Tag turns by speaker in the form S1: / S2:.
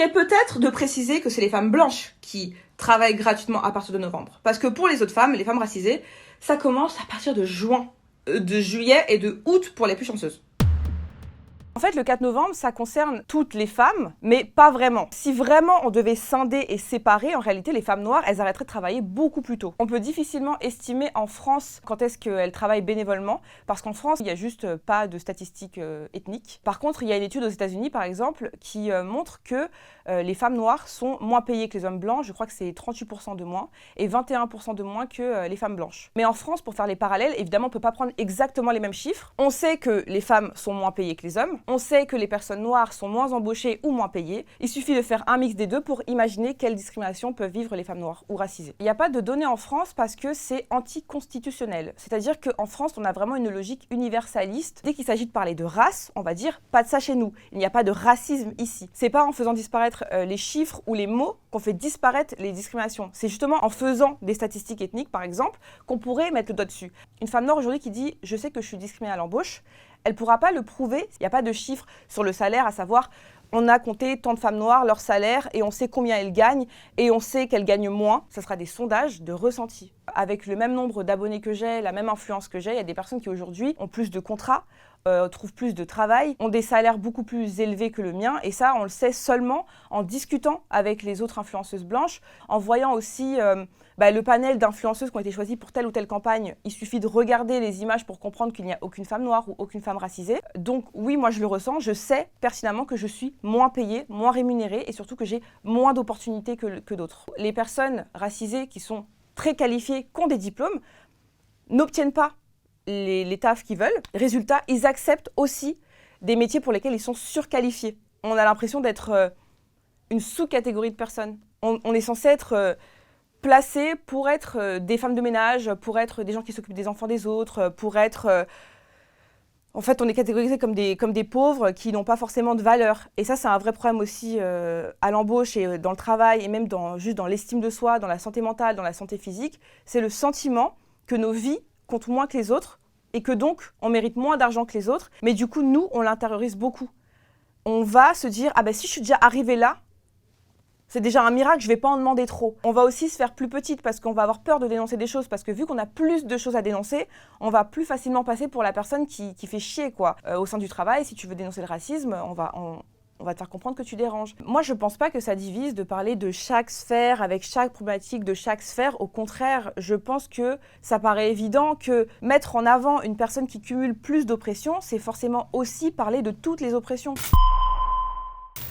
S1: suffirait peut-être de préciser que c'est les femmes blanches qui travaillent gratuitement à partir de novembre. Parce que pour les autres femmes, les femmes racisées, ça commence à partir de juillet et de août pour les plus chanceuses. En fait, le 4 novembre, ça concerne toutes les femmes, mais pas vraiment. Si vraiment on devait scinder et séparer, en réalité, les femmes noires, elles arrêteraient de travailler beaucoup plus tôt. On peut difficilement estimer en France quand est-ce qu'elles travaillent bénévolement, parce qu'en France, il n'y a juste pas de statistiques ethniques. Par contre, il y a une étude aux États-Unis, par exemple, qui montre que les femmes noires sont moins payées que les hommes blancs. Je crois que c'est 38% de moins et 21% de moins que les femmes blanches. Mais en France, pour faire les parallèles, évidemment, on ne peut pas prendre exactement les mêmes chiffres. On sait que les femmes sont moins payées que les hommes. On sait que les personnes noires sont moins embauchées ou moins payées. Il suffit de faire un mix des deux pour imaginer quelle discrimination peuvent vivre les femmes noires ou racisées. Il n'y a pas de données en France parce que c'est anticonstitutionnel. C'est-à-dire qu'en France, on a vraiment une logique universaliste. Dès qu'il s'agit de parler de race, on va dire pas de ça chez nous. Il n'y a pas de racisme ici. C'est pas en faisant disparaître les chiffres ou les mots qu'on fait disparaître les discriminations. C'est justement en faisant des statistiques ethniques, par exemple, qu'on pourrait mettre le doigt dessus. Une femme noire aujourd'hui qui dit « je sais que je suis discriminée à l'embauche », elle ne pourra pas le prouver. Il n'y a pas de chiffres sur le salaire, à savoir on a compté tant de femmes noires, leur salaire, et on sait combien elles gagnent, et on sait qu'elles gagnent moins. Ça sera des sondages de ressenti. Avec le même nombre d'abonnés que j'ai, la même influence que j'ai, il y a des personnes qui aujourd'hui ont plus de contrats, trouvent plus de travail, ont des salaires beaucoup plus élevés que le mien, et ça, on le sait seulement en discutant avec les autres influenceuses blanches, en voyant aussi le panel d'influenceuses qui ont été choisies pour telle ou telle campagne. Il suffit de regarder les images pour comprendre qu'il n'y a aucune femme noire ou aucune femme racisée. Donc oui, moi je le ressens, je sais pertinemment que je suis moins payée, moins rémunérée et surtout que j'ai moins d'opportunités que d'autres. Les personnes racisées qui sont très qualifiées, qui ont des diplômes, n'obtiennent pas les tafs qu'ils veulent. Résultat, ils acceptent aussi des métiers pour lesquels ils sont surqualifiés. On a l'impression d'être une sous-catégorie de personnes. On est censé être placés pour être des femmes de ménage, pour être des gens qui s'occupent des enfants des autres, pour être... En fait, on est catégorisés comme des pauvres qui n'ont pas forcément de valeur. Et ça, c'est un vrai problème aussi à l'embauche et dans le travail, et même juste dans l'estime de soi, dans la santé mentale, dans la santé physique. C'est le sentiment que nos vies comptent moins que les autres et que donc, on mérite moins d'argent que les autres. Mais du coup, nous, on l'intériorise beaucoup. On va se dire, ah ben si je suis déjà arrivée là, c'est déjà un miracle, je ne vais pas en demander trop. On va aussi se faire plus petite parce qu'on va avoir peur de dénoncer des choses, parce que vu qu'on a plus de choses à dénoncer, on va plus facilement passer pour la personne qui fait chier, quoi. Au sein du travail, si tu veux dénoncer le racisme, on va te faire comprendre que tu déranges. Moi, je ne pense pas que ça divise de parler de chaque sphère, avec chaque problématique de chaque sphère. Au contraire, je pense que ça paraît évident que mettre en avant une personne qui cumule plus d'oppressions, c'est forcément aussi parler de toutes les oppressions.